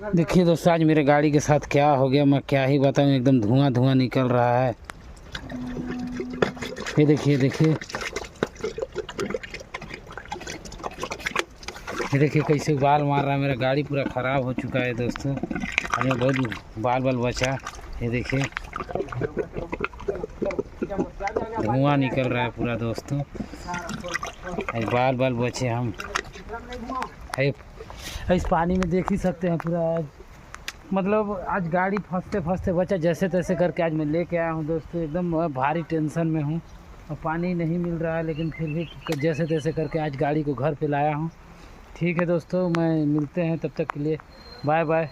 देखिए दोस्तों, आज मेरे गाड़ी के साथ क्या हो गया मैं क्या ही बताऊं। एकदम धुआं धुआं निकल रहा है। ये देखिए देखिए, ये देखिए कैसे बाल मार रहा है। मेरा गाड़ी पूरा ख़राब हो चुका है दोस्तों। हमें बहुत बाल बाल बचा। ये देखिए धुआं निकल रहा है पूरा दोस्तों। बाल बाल बचे हम। इस पानी में देख ही सकते हैं पूरा। मतलब आज गाड़ी फंसते फंसते बचा। जैसे तैसे करके आज मैं लेके आया हूँ दोस्तों। एकदम भारी टेंशन में हूँ और पानी नहीं मिल रहा है, लेकिन फिर भी जैसे तैसे करके आज गाड़ी को घर पे लाया हूँ। ठीक है दोस्तों, मैं मिलते हैं, तब तक के लिए बाय बाय।